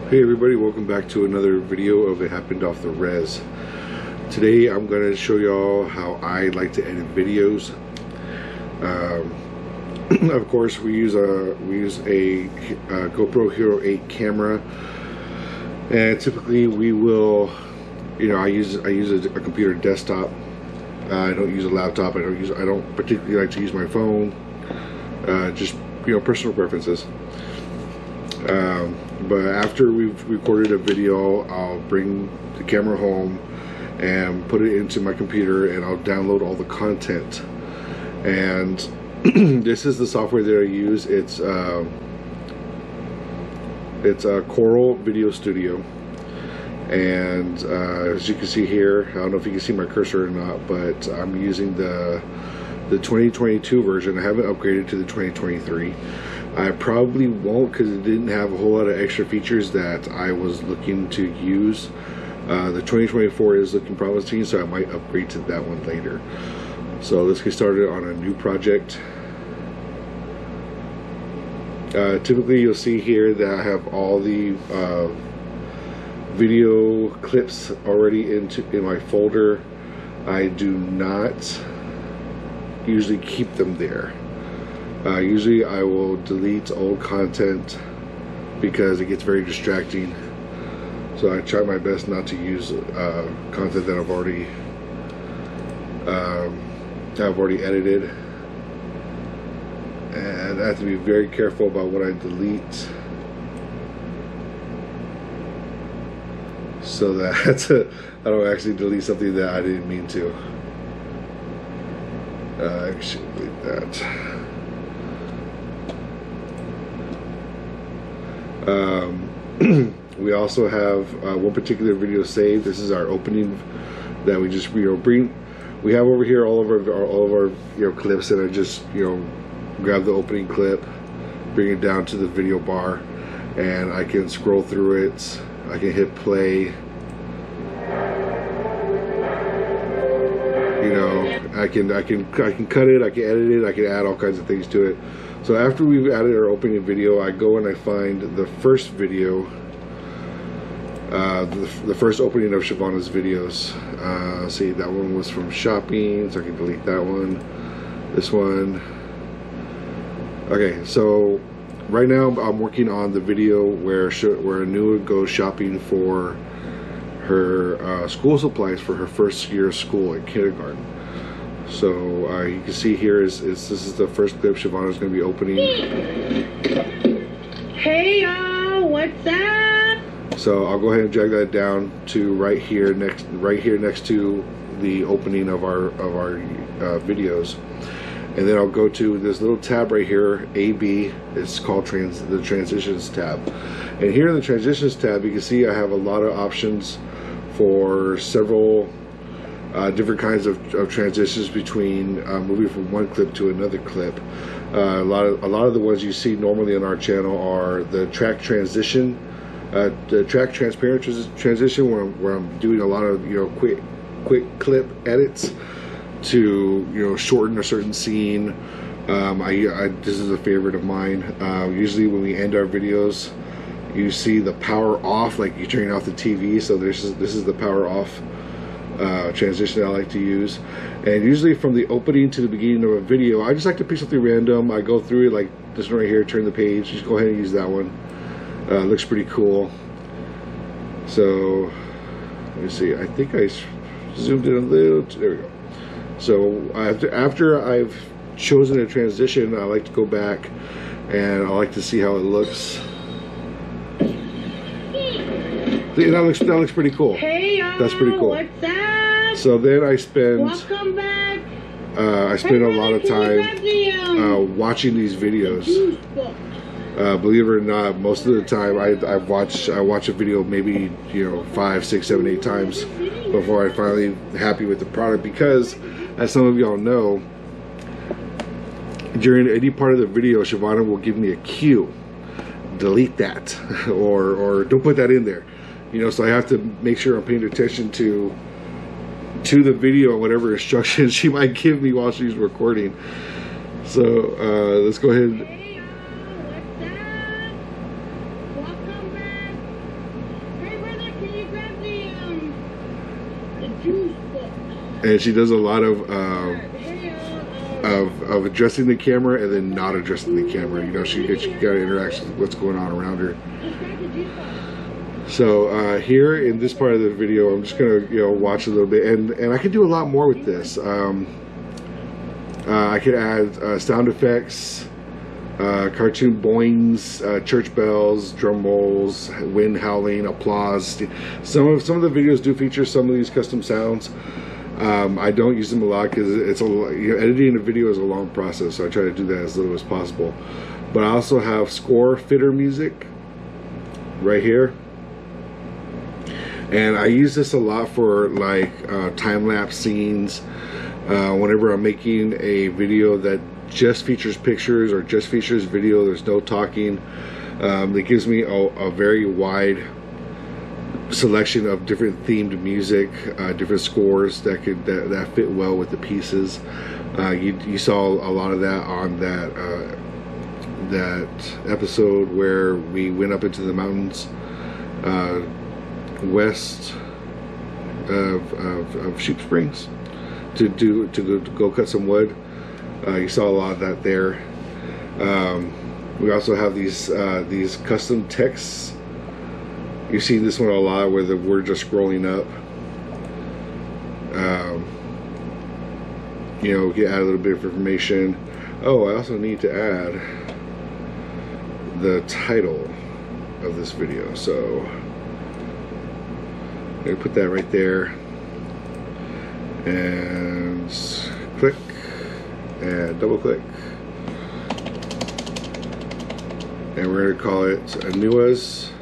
Hey everybody, welcome back to another video of It Happened Off the Res. Today I'm going to show y'all how I like to edit videos. Of course we use a GoPro Hero 8 camera, and typically we will, I use a computer desktop. I don't use a laptop. I don't particularly like to use my phone. Just personal preferences. But after we've recorded a video, I'll bring the camera home and put it into my computer, and I'll download all the content. And this is the software that I use. It's a Coral Video Studio, and as you can see here, I don't know if you can see my cursor or not, but I'm using the 2022 version. I haven't upgraded to the 2023. I probably won't, because it didn't have a whole lot of extra features that I was looking to use. The 2024 is looking promising, so I might upgrade to that one later. So let's get started on a new project. Typically you'll see here that I have all the video clips already in my folder. I do not usually keep them there. Usually I will delete old content because it gets very distracting. So I try my best not to use content that I've already edited. And I have to be very careful about what I delete, so that I don't actually delete something that I didn't mean to. I should delete that. We also have one particular video saved. This is our opening that we just bring. We have over here all of our clips, and I just grab the opening clip, bring it down to the video bar, and I can scroll through it. I can hit play. I can cut it. I can edit it. I can add all kinds of things to it. So after we've added our opening video, I go and I find the first video, the first opening of Shavana's videos. See, that one was from shopping, so I can delete that one. This one. Okay, so right now I'm working on the video where Anua goes shopping for her school supplies for her first year of school in kindergarten. So you can see here this is the first clip Shavana's going to be opening. Hey y'all, what's up? So I'll go ahead and drag that down to right here next to the opening of our videos, and then I'll go to this little tab right here, AB. It's called the Transitions tab, and here in the Transitions tab, you can see I have a lot of options for several different kinds of transitions between moving from one clip to another clip. A lot of the ones you see normally on our channel are the track transition, the track transparent transition, where I'm doing a lot of quick clip edits to shorten a certain scene. This is a favorite of mine. Usually when we end our videos, you see the power off, like you turn off the TV. So this is the power off transition I like to use. And usually from the opening to the beginning of a video, I just like to pick something random. I go through it, like this one right here, turn the page. Just go ahead and use that one. Looks pretty cool. So let me see, I think I zoomed in a little. There we go. So after I've chosen a transition, I like to go back and I like to see how it looks. That looks pretty cool. Hey y'all, that's pretty cool. What's up? So then I spend Welcome back. I spend a lot of time watching these videos. Believe it or not, most of the time I watch a video maybe 5, 6, 7, 8 times before I finally happy with the product, because as some of y'all know, during any part of the video, Shavana will give me a cue. Delete that, or don't put that in there. So I have to make sure I'm paying attention to the video and whatever instructions she might give me while she's recording. So let's go ahead. and she does a lot of addressing the camera and then not addressing the camera. You know, she got to interact with what's going on around her. So here in this part of the video, I'm just gonna watch a little bit, and I could do a lot more with this. I could add sound effects, cartoon boings, church bells, drum rolls, wind howling, applause. Some of the videos do feature some of these custom sounds. I don't use them a lot because it's editing a video is a long process, so I try to do that as little as possible. But I also have score fitter music right here, and I use this a lot for like time-lapse scenes. Whenever I'm making a video that just features pictures or just features video, there's no talking. It gives me a very wide selection of different themed music, different scores that fit well with the pieces. You saw a lot of that on that episode where we went up into the mountains west of Sheep Springs to go cut some wood. You saw a lot of that there. We also have these custom texts. You've seen this one a lot where we're just scrolling up. We can add a little bit of information. Oh, I also need to add the title of this video, so I'm gonna put that right there, and click and double click, and we're gonna call it Anua's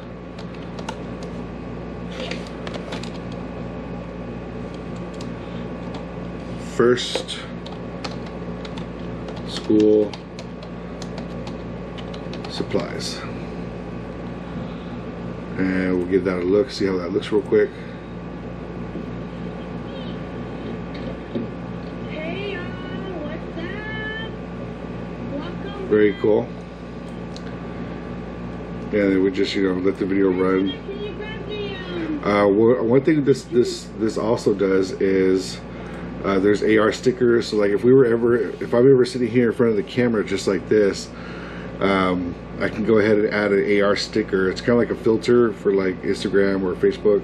First School Supplies, and we'll give that a look, see how that looks real quick. Hey y'all, what's up? Welcome. Very cool. And then we just let the video run. One thing this also does is there's AR stickers. So like if I'm ever sitting here in front of the camera just like this, I can go ahead and add an AR sticker. It's kind of like a filter for like Instagram or Facebook.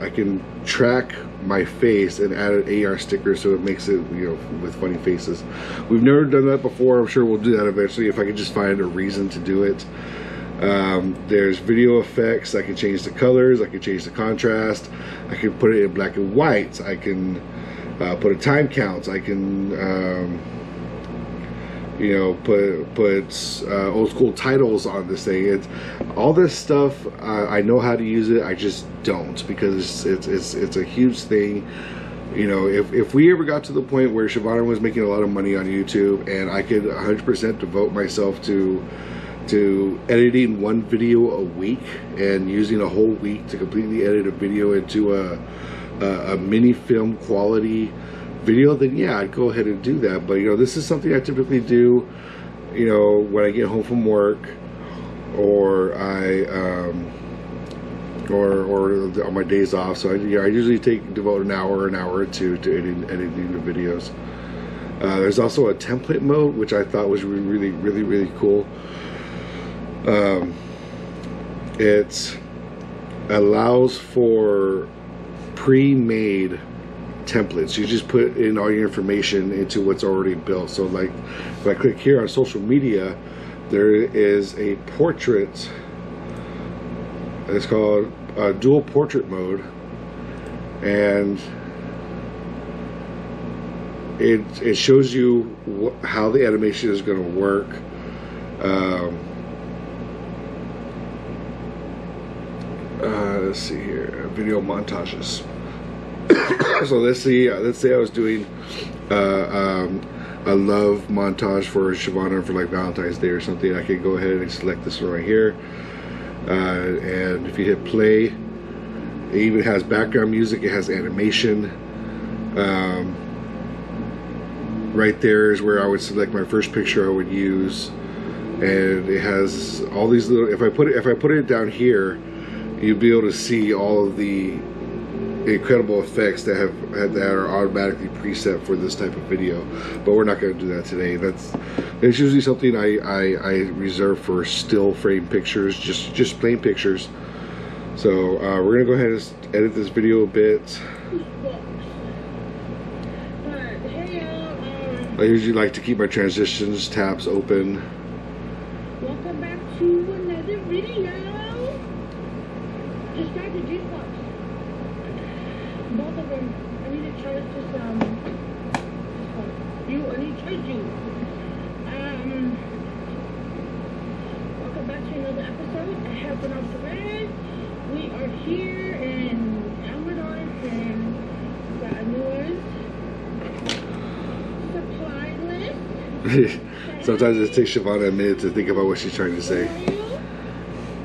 I can track my face and add an AR sticker so it makes it with funny faces. We've never done that before. I'm sure we'll do that eventually if I can just find a reason to do it. There's video effects. I can change the colors, I can change the contrast, I can put it in black and white, I can put a time count, I can put old school titles on this thing. It's all this stuff. I know how to use it, I just don't, because it's a huge thing. If we ever got to the point where Siobhan was making a lot of money on YouTube and I could 100% devote myself to editing one video a week and using a whole week to completely edit a video into a mini film quality video, then yeah, I'd go ahead and do that. But this is something I typically do when I get home from work, or or on my days off. So I usually devote an hour or two to editing the videos. There's also a template mode, which I thought was really cool. It allows for pre-made templates. You just put in all your information into what's already built. So like if I click here on social media, there is a portrait. It's called dual portrait mode, and it shows you how the animation is going to work. Let's see here, video montages. So let's say I was doing a love montage for Siobhan for like Valentine's Day or something. I could go ahead and select this one right here, and if you hit play, it even has background music, it has animation. Right there is where I would select my first picture I would use, and it has all these little, if I put it down here, you'll be able to see all of the incredible effects that are automatically preset for this type of video, but we're not going to do that today. It's usually something I reserve for still frame pictures, just plain pictures. So we're gonna go ahead and edit this video a bit. I usually like to keep my transitions tabs open. Welcome back to another video. Just got the juice box. Both of them. I need to charge this one. I need to charge you. Welcome back to another episode. I have been off the red. We are here in Amador and got a new one. Supply list. Sometimes it takes Shavana a minute to think about what she's trying to say.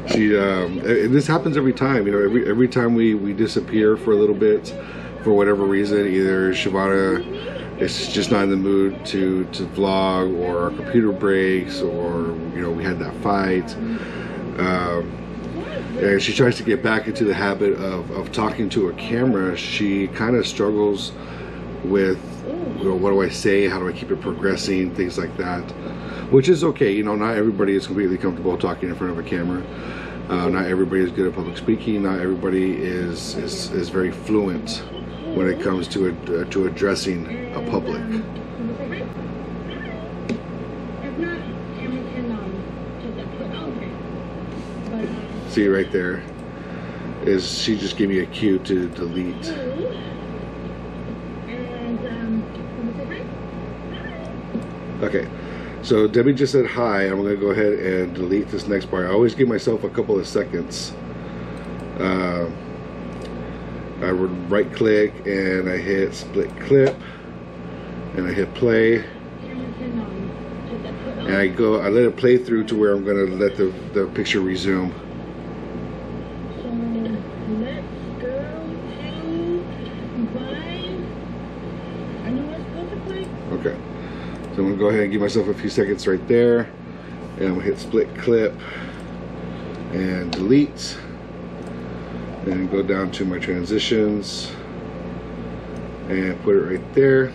She and this happens every time, you know, every time we disappear for a little bit for whatever reason. Either Shavana is just not in the mood to vlog, or our computer breaks, or you know, we had that fight. And she tries to get back into the habit of talking to a camera. She kind of struggles with, you know, what do I say, how do I keep it progressing, things like that, which is okay. You know, not everybody is completely comfortable talking in front of a camera. Not everybody is good at public speaking. Not everybody is very fluent when it comes to addressing a public. See right there is she just gave me a cue to delete. Okay, so Debbie just said hi. I'm gonna go ahead and delete this next part. I always give myself a couple of seconds. I would right click and I hit split clip and I hit play. And I let it play through to where I'm gonna let the picture resume. Okay, so I'm gonna go ahead and give myself a few seconds right there, and I'm gonna hit split clip and delete, and go down to my transitions and put it right there,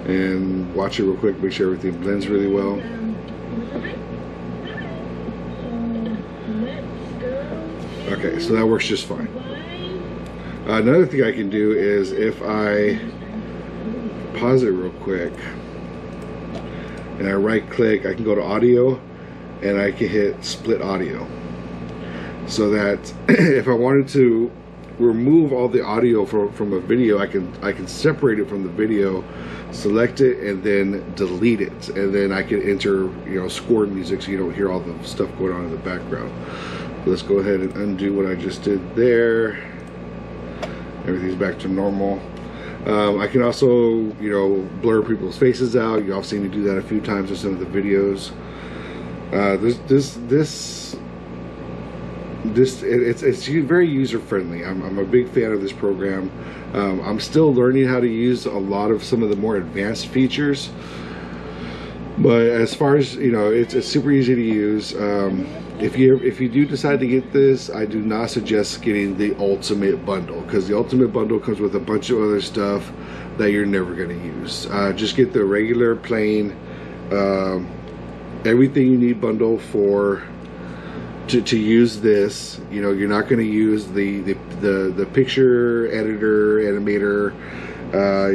and watch it real quick, make sure everything blends really well. Okay, so that works just fine. Another thing I can do is, if I pause it real quick and I right click, I can go to audio and I can hit split audio, so that if I wanted to remove all the audio from a video, I can separate it from the video, select it, and then delete it, and then I can enter, you know, score music so you don't hear all the stuff going on in the background. Let's go ahead and undo what I just did there. Everything's back to normal. I can also, you know, blur people's faces out. Y'all have seen me do that a few times in some of the videos. It's very user friendly. I'm a big fan of this program. I'm still learning how to use a lot of some of the more advanced features, but as far as, you know, it's super easy to use. If you do decide to get this, I do not suggest getting the ultimate bundle, because the ultimate bundle comes with a bunch of other stuff that you're never going to use. Just get the regular plain everything you need bundle to use this. You know, you're not going to use the picture editor, animator,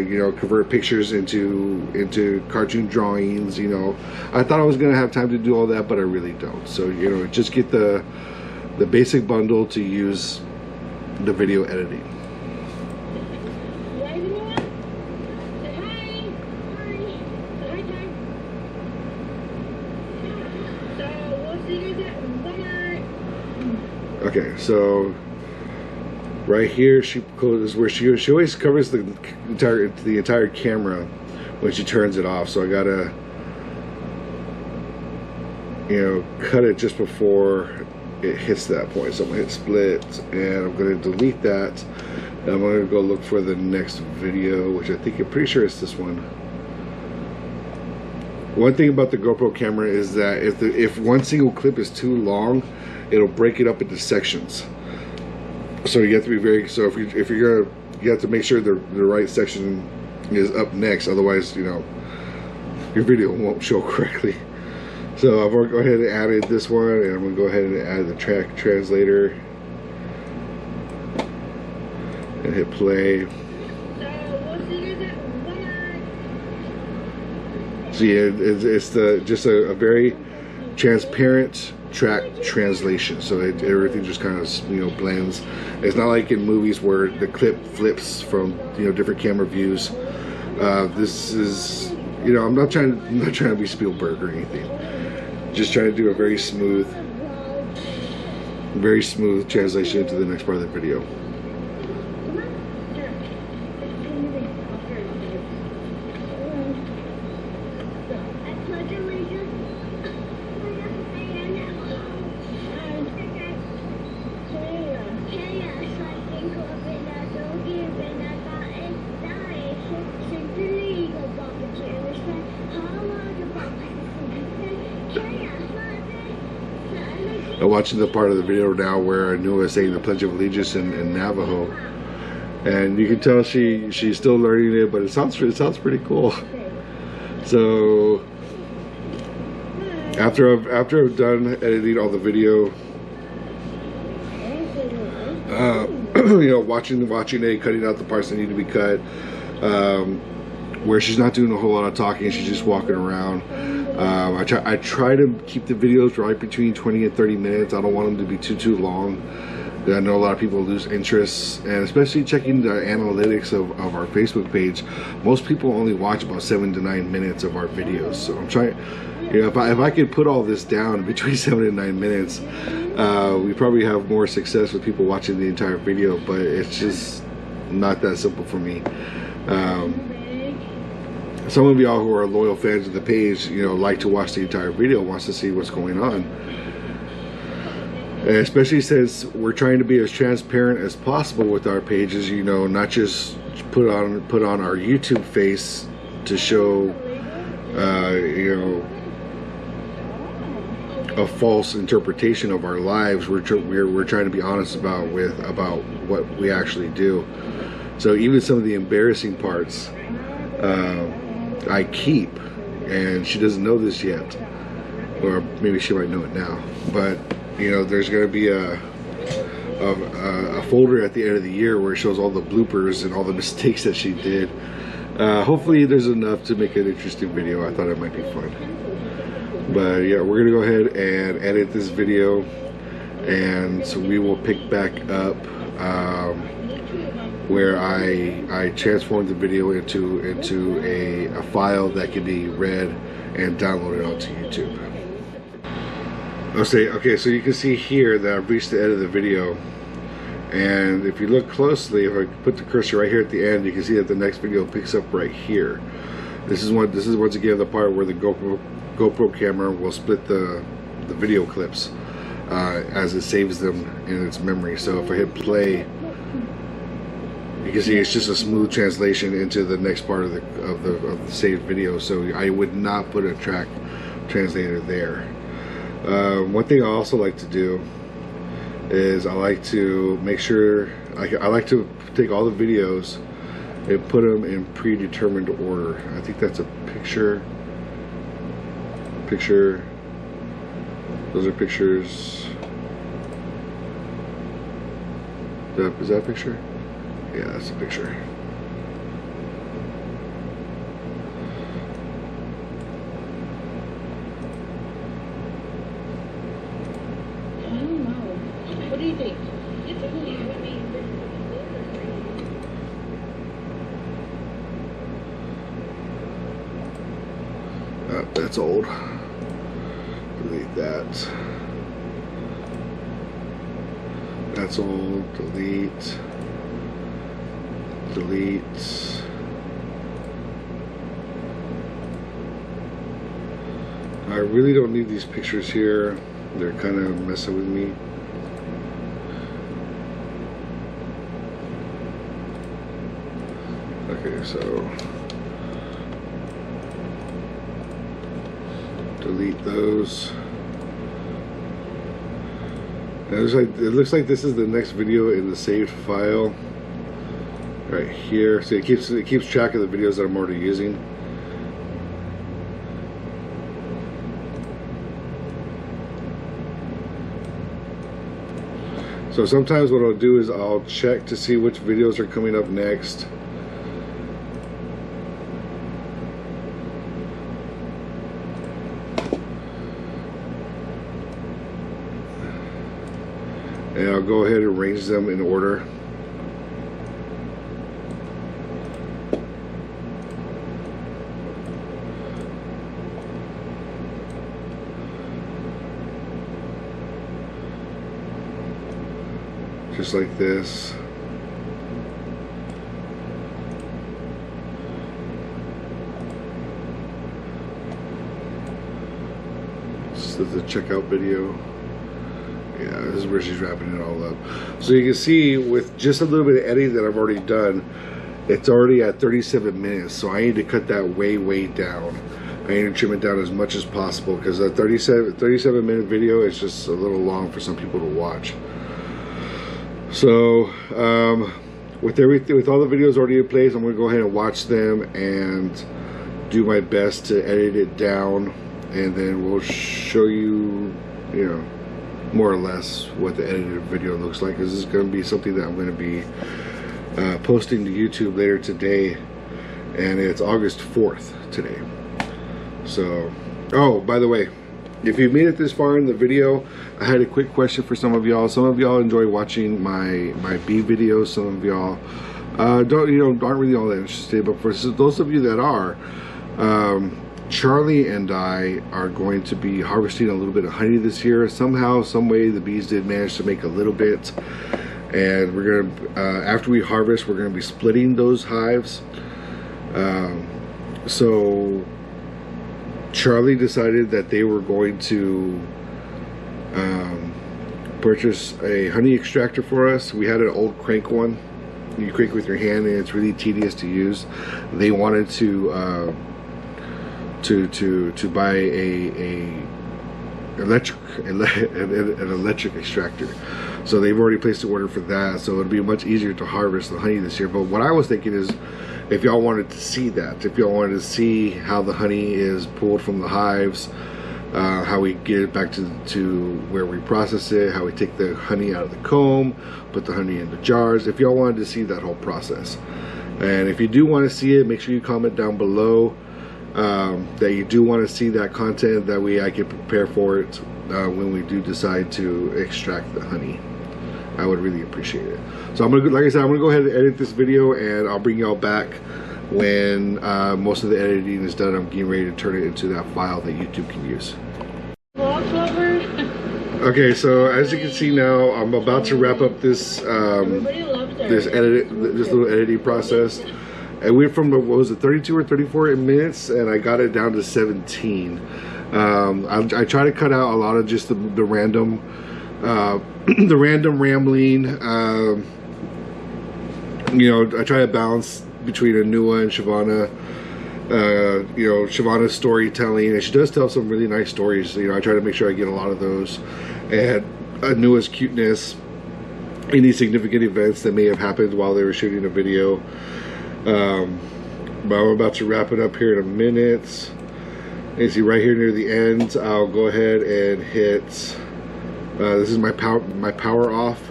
you know, convert pictures into cartoon drawings. You know, I thought I was going to have time to do all that, but I really don't. So, you know, just get the basic bundle to use the video editing. Okay, so right here she closes where she always covers the entire camera when she turns it off. So I gotta, you know, cut it just before it hits that point. So I'm gonna hit split and I'm gonna delete that, and I'm gonna go look for the next video, which I'm pretty sure it's this one. One thing about the GoPro camera is that if one single clip is too long, it'll break it up into sections. So you have to be very, so if you're gonna, you have to make sure the right section is up next, otherwise, you know, your video won't show correctly. So I'm gonna go ahead and add this one, and I'm gonna go ahead and add the track translator and hit play. So yeah, it's just a very transparent track translation, so everything just kind of, you know, blends. It's not like in movies where the clip flips from, you know, different camera views. This is, you know, I'm not trying to be Spielberg or anything. Just trying to do a very smooth translation into the next part of the video. I'm watching the part of the video now where Anua is saying the Pledge of Allegiance in Navajo, and you can tell she's still learning it, but it sounds pretty cool. So after I've done editing all the video, you know, watching it, cutting out the parts that need to be cut, where she's not doing a whole lot of talking, she's just walking around. I try to keep the videos right between 20 and 30 minutes. I don't want them to be too long. I know a lot of people lose interest, and especially checking the analytics of our Facebook page, most people only watch about 7 to 9 minutes of our videos. So I'm trying, you know, if I could put all this down between 7 and 9 minutes, we probably have more success with people watching the entire video, but it's just not that simple for me. Some of y'all who are loyal fans of the page, you know, like to watch the entire video, wants to see what's going on. And especially since we're trying to be as transparent as possible with our pages, you know, not just put on our YouTube face to show, you know, a false interpretation of our lives. We're trying to be honest about what we actually do. So even some of the embarrassing parts, I keep, and she doesn't know this yet, or maybe she might know it now, but you know, there's going to be a folder at the end of the year where it shows all the bloopers and all the mistakes that she did. Hopefully there's enough to make an interesting video. I thought it might be fun, but yeah, we're gonna go ahead and edit this video, and so we will pick back up where I transformed the video into a file that can be read and downloaded onto YouTube. Okay, so you can see here that I've reached the end of the video, and if you look closely, if I put the cursor right here at the end, you can see that the next video picks up right here. This is once again the part where the GoPro camera will split the video clips as it saves them in its memory. So if I hit play, you can see it's just a smooth translation into the next part of the saved video. So I would not put a track translator there. One thing I also like to do is I like to make sure I like to take all the videos and put them in predetermined order. I think that's a picture. Those are pictures. Is that a picture? Yeah, that's a picture. I don't know. What do you think? That's old. Delete that. That's old. Delete. I really don't need these pictures here. They're kind of messing with me. Okay, so delete those. It looks like this is the next video in the saved file right here. So it keeps track of the videos that I'm already using. So sometimes what I'll do is I'll check to see which videos are coming up next. And I'll go ahead and arrange them in order. Just like this. This is the checkout video. Yeah, this is where she's wrapping it all up. So you can see with just a little bit of editing that I've already done, it's already at 37 minutes. So I need to cut that way down. I need to trim it down as much as possible because a 37 minute video is just a little long for some people to watch. So with all the videos already in place, I'm going to go ahead and watch them and do my best to edit it down, and then we'll show you, you know, more or less what the edited video looks like. This is going to be something that I'm going to be posting to YouTube later today, and it's August 4th today. So, oh, by the way, if you made it this far in the video, I had a quick question for some of y'all. Some of y'all enjoy watching my bee videos. Some of y'all aren't really all that interested. But for those of you that are, Charlie and I are going to be harvesting a little bit of honey this year. Somehow, some way, the bees did manage to make a little bit, and we're gonna after we harvest, we're gonna be splitting those hives. So Charlie decided that they were going to purchase a honey extractor for us. We had an old crank one. You crank with your hand, and it's really tedious to use. They wanted to buy an electric extractor. So they've already placed an order for that. So it'll be much easier to harvest the honey this year. But what I was thinking is, if y'all wanted to see that, if y'all wanted to see how the honey is pulled from the hives, how we get it back to where we process it, how we take the honey out of the comb, put the honey into jars, if y'all wanted to see that whole process. And if you do want to see it, make sure you comment down below that you do want to see that content. That way I can prepare for it when we do decide to extract the honey. I would really appreciate it. So I'm gonna, like I said, I'm gonna go ahead and edit this video, and I'll bring y'all back when most of the editing is done. I'm getting ready to turn it into that file that YouTube can use. Okay, so as you can see now, I'm about to wrap up this this little editing process. I went from, what was it, 32 or 34 minutes, and I got it down to 17. I try to cut out a lot of just the random the random rambling. You know, I try to balance between Anua and Shavana. You know, Shavana's storytelling, and she does tell some really nice stories. You know, I try to make sure I get a lot of those, and Anua's cuteness, any significant events that may have happened while they were shooting a video. But I'm about to wrap it up here in a minute. And you see right here near the end, I'll go ahead and hit. This is my power off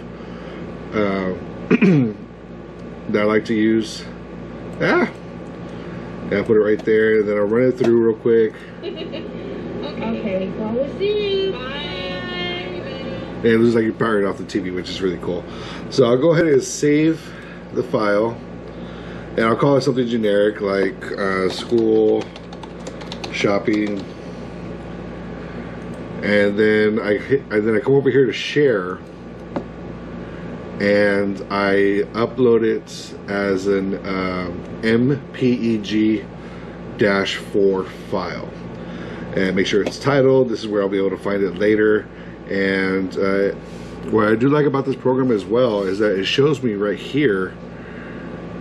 that I like to use. Yeah, I'll put it right there, and then I'll run it through real quick. Okay, well, we'll see you. Bye. And it looks like you're powering off the TV, which is really cool. So I'll go ahead and save the file, and I'll call it something generic like school, shopping, and then I come over here to share, and I upload it as an MPEG-4 file, and make sure it's titled. This is where I'll be able to find it later. And what I do like about this program as well is that it shows me right here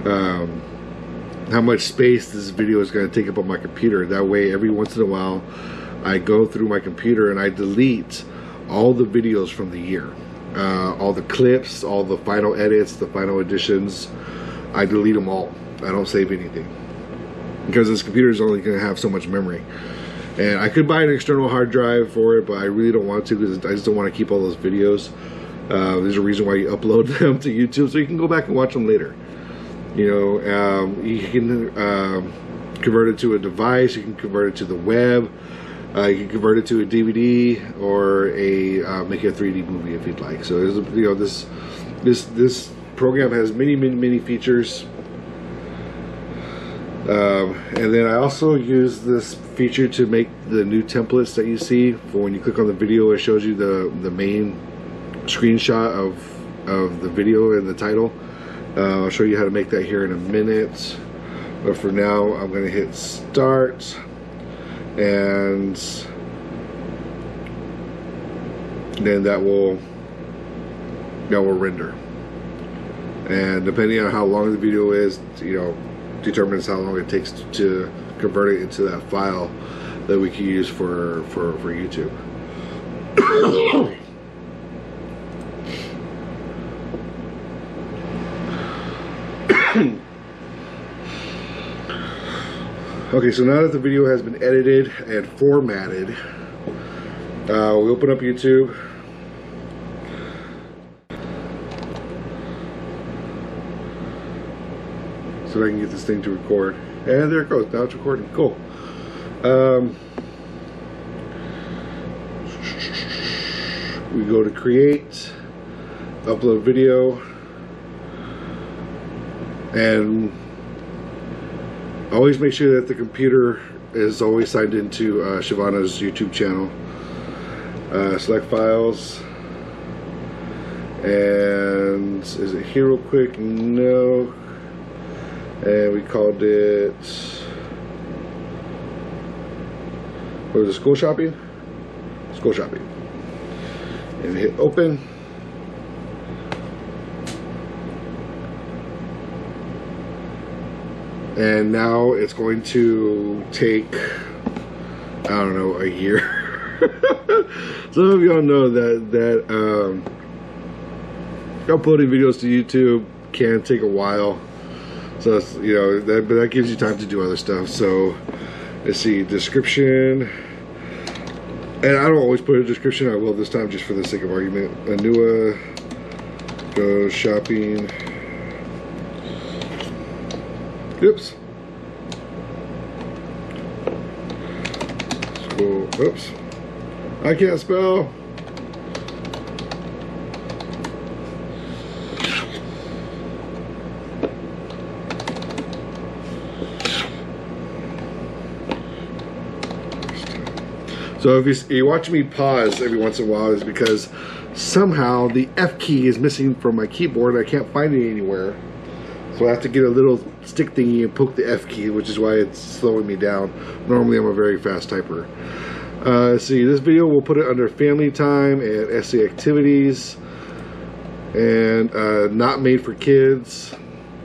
how much space this video is going to take up on my computer. That way, every once in a while, I go through my computer and I delete all the videos from the year. all the clips, all the final edits, the final additions. I delete them all. I don't save anything because this computer is only going to have so much memory. And I could buy an external hard drive for it, but I really don't want to because I just don't want to keep all those videos. There's a reason why you upload them to YouTube, so you can go back and watch them later. You know, you can convert it to a device, you can convert it to the web, you can convert it to a DVD or make a 3D movie if you'd like. So you know, this program has many features. And then I also use this feature to make the new templates that you see. For when you click on the video, it shows you the main screenshot of the video and the title. I'll show you how to make that here in a minute, but for now I'm going to hit start, and then that will render, and depending on how long the video is, you know, determines how long it takes to convert it into that file that we can use for YouTube. Okay, so now that the video has been edited and formatted, we open up YouTube. So I can get this thing to record. And there it goes, now it's recording. Cool. We go to create, upload video, and always make sure that the computer is always signed into Shavana's YouTube channel. Select files, and is it here real quick? No. And we called it, what was it, school shopping? School shopping. And hit open. And now it's going to take, I don't know, a year. Some of y'all know that uploading videos to YouTube can take a while. So it's, you know, but that gives you time to do other stuff. So let's see, description. And I don't always put a description. I will this time just for the sake of argument. Anua goes shopping. Oops. School. Oops. I can't spell. So if you watch me pause every once in a while, is because somehow the F key is missing from my keyboard. I can't find it anywhere. So I have to get a little stick thingy and poke the F key, which is why it's slowing me down. Normally I'm a very fast typer. Let's see, this video we'll put it under family time and essay activities, and not made for kids.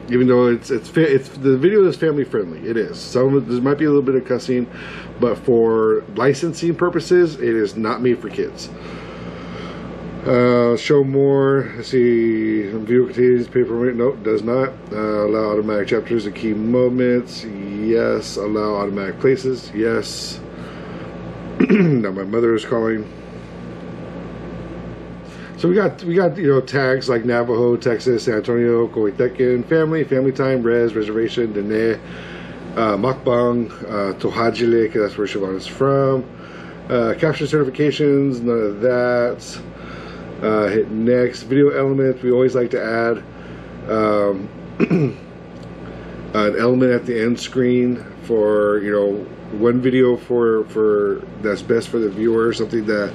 Even though it's the video is family friendly, it is. There might be a little bit of cussing, but for licensing purposes, it is not made for kids. Show more. Let's see. Video contains paper. Nope, does not. Allow automatic chapters and key moments. Yes. Allow automatic places. Yes. Now my mother is calling. So we got you know, tags like Navajo, Texas, San Antonio, Coitecan, family time, reservation, Dene, Makbang, Tohajile, because that's where Shavana's from. Caption certifications, none of that. Hit next. Video elements, we always like to add an element at the end screen for, you know, one video for that's best for the viewer, something that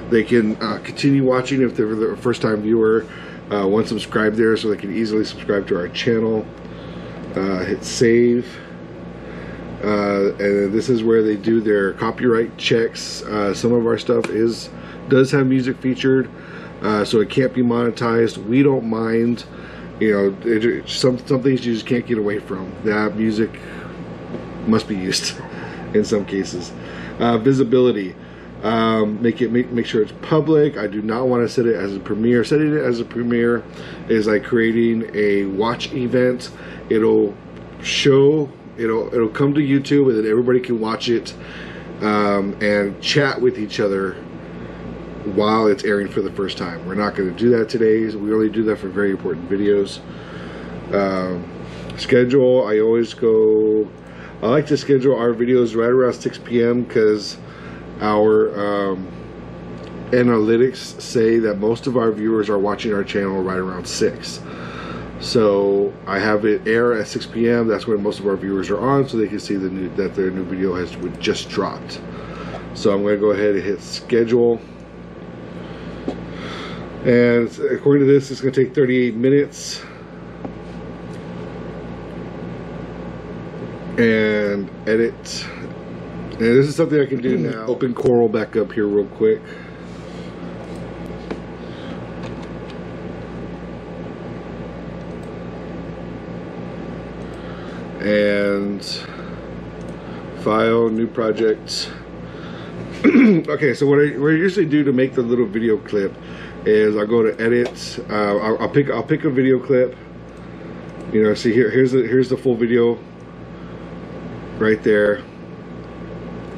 they can continue watching if they're the first time viewer. One subscribe there so they can easily subscribe to our channel. Hit save. And this is where they do their copyright checks. Some of our stuff does have music featured, so it can't be monetized. We don't mind. You know, some things you just can't get away from. That music must be used in some cases. Visibility. Make sure it's public. I do not want to set it as a premiere. Setting it as a premiere is like creating a watch event. It'll come to YouTube, and then everybody can watch it and chat with each other while it's airing for the first time. We're not going to do that today. We only do that for very important videos. Schedule, I like to schedule our videos right around 6 p.m. because our analytics say that most of our viewers are watching our channel right around 6. So I have it air at 6 p.m. That's when most of our viewers are on, so they can see that their new video has just dropped. So I'm going to go ahead and hit schedule. And according to this, it's going to take 38 minutes. And edit. And this is something I can do now. Open Coral back up here real quick. And file, new project. Okay, so what I usually do to make the little video clip is I'll go to edit. I'll pick a video clip. You know, see here's the full video right there,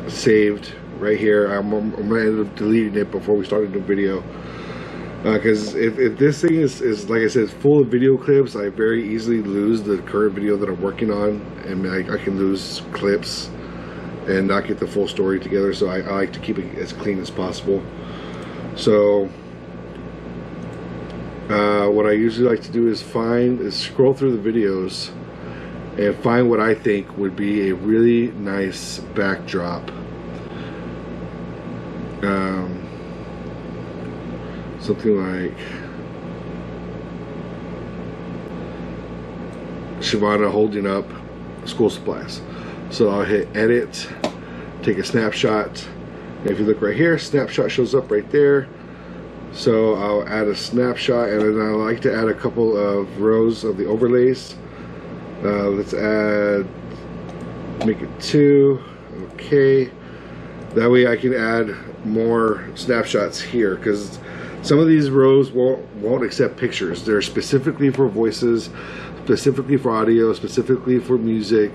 saved right here. I'm gonna end up deleting it before we start a new video, because if this thing is like I said, full of video clips, I very easily lose the current video that I'm working on, and I can lose clips and not get the full story together. So I like to keep it as clean as possible. So what I usually like to do is scroll through the videos and find what I think would be a really nice backdrop. Something like Shavana holding up school supplies. So I'll hit edit, take a snapshot, and if you look right here, snapshot shows up right there. So I'll add a snapshot, and then I like to add a couple of rows of the overlays. Let's make it 2. Okay, that way I can add more snapshots here, because some of these rows won't accept pictures. They're specifically for voices, specifically for audio, specifically for music,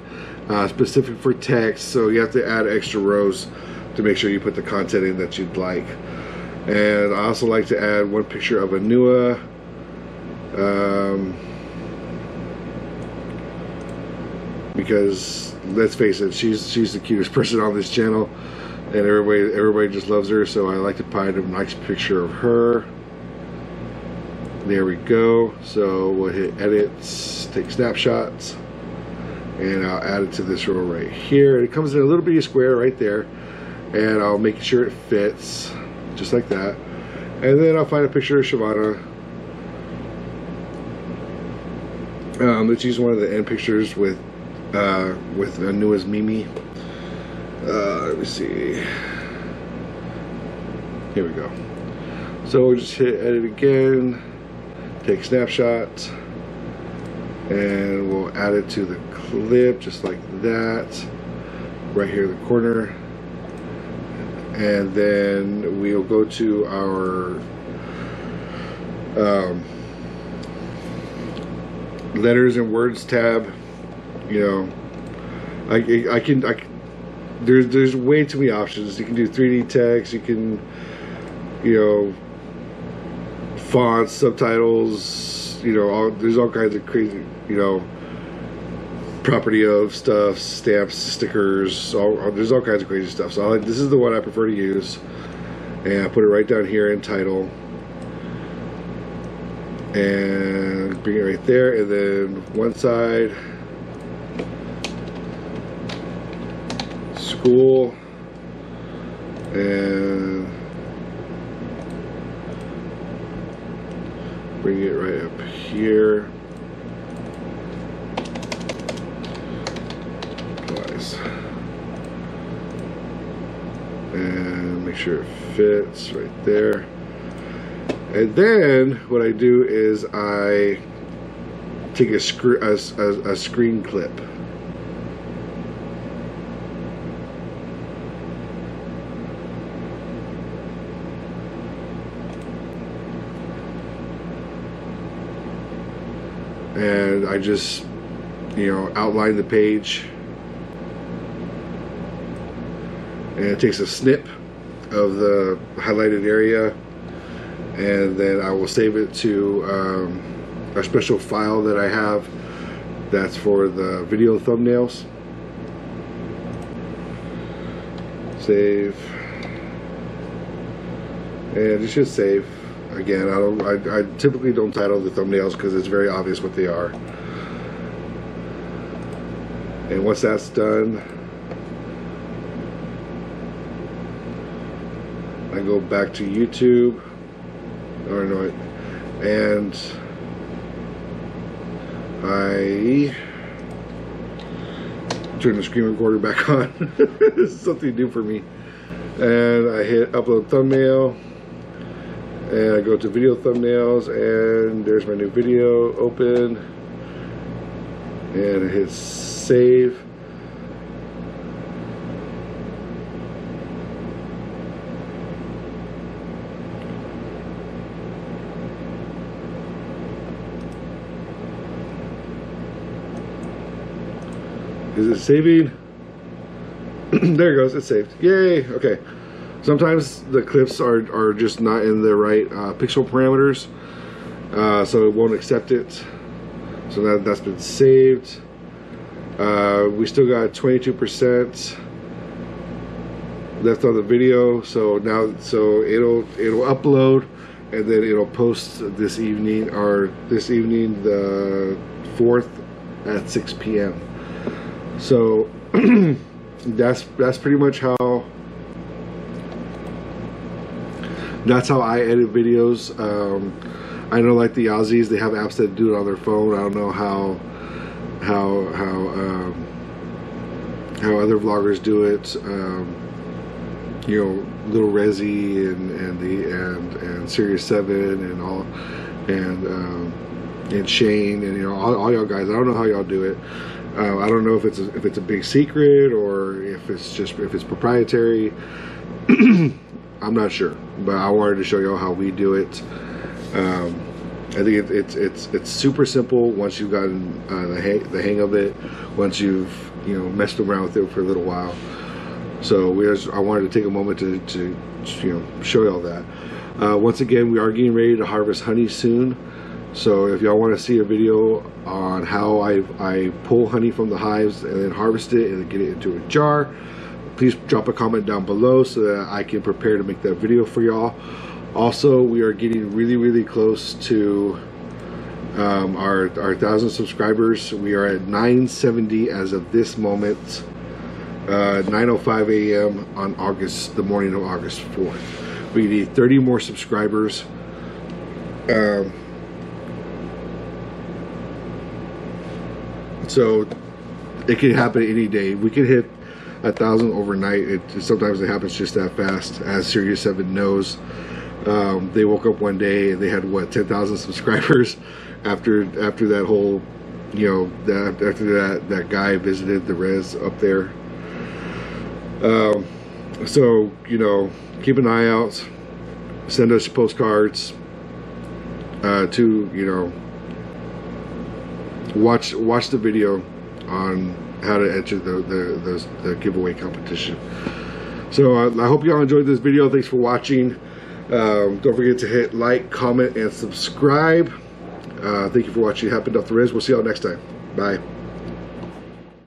specific for text. So you have to add extra rows to make sure you put the content in that you'd like. And I also like to add one picture of Anua. Because let's face it, she's the cutest person on this channel, and everybody just loves her. So I like to find a nice picture of her. There we go. So we'll hit edit, take snapshots, and I'll add it to this row right here. It comes in a little bitty square right there, and I'll make sure it fits just like that. And then I'll find a picture of Shavana. Let's use one of the end pictures with Anua's Mimi. Let me see. Here we go. So we'll just hit edit again, take snapshot, and we'll add it to the clip just like that, right here in the corner. And then we'll go to our letters and words tab. You know, there's way too many options. You can do 3D text, you can, you know, fonts, subtitles, you know, there's all kinds of crazy, you know, property of stuff, stamps, stickers, there's all kinds of crazy stuff. So this is the one I prefer to use, and I put it right down here in title, and bring it right there, and then one side, school, and bring it right up here. And make sure it fits right there. And then what I do is I take a screen clip. and I just, you know, outline the page, and it takes a snip of the highlighted area, and then I will save it to a special file that I have that's for the video thumbnails. Save, and it should save. Again, I typically don't title the thumbnails because it's very obvious what they are. And once that's done, I go back to YouTube, or no, and I turn the screen recorder back on. This is something new for me. And I hit upload thumbnail, and I go to video thumbnails, and there's my new video open, and I hit save. Is it saving? There it goes, it's saved. Yay! Okay. Sometimes the clips are just not in the right pixel parameters, so it won't accept it. So that's been saved. We still got 22% left on the video, so now it'll upload, and then it'll post this evening, the 4th at 6 p.m. So that's pretty much how I edit videos. I know, like the Aussies, they have apps that do it on their phone. I don't know how other vloggers do it. You know, Little Resi and Sirius 7 and all, and Shane, and you know, all y'all guys. I don't know how y'all do it. I don't know if it's a big secret or if it's proprietary. I'm not sure, but I wanted to show y'all how we do it. I think it's super simple once you've gotten the hang of it. Once you've, you know, messed around with it for a little while. So I wanted to take a moment to you know, show y'all that. Once again, we are getting ready to harvest honey soon. So if y'all want to see a video on how I pull honey from the hives and then harvest it and get it into a jar, please drop a comment down below so that I can prepare to make that video for y'all. Also, we are getting really close to our 1,000 subscribers. We are at 970 as of this moment, 9:05 a.m. on the morning of August 4th. We need 30 more subscribers. So it can happen any day. We could hit 1,000 overnight. Sometimes it happens just that fast, as Sirius 7 knows. They woke up one day and they had, what, 10,000 subscribers after that whole, you know, after that guy visited the res up there. So, you know, keep an eye out. Send us postcards to, you know, watch the video on how to enter the giveaway competition. So I hope y'all enjoyed this video. Thanks for watching. Don't forget to hit like, comment, and subscribe. Thank you for watching Happened Off the Res. We'll see y'all next time. Bye.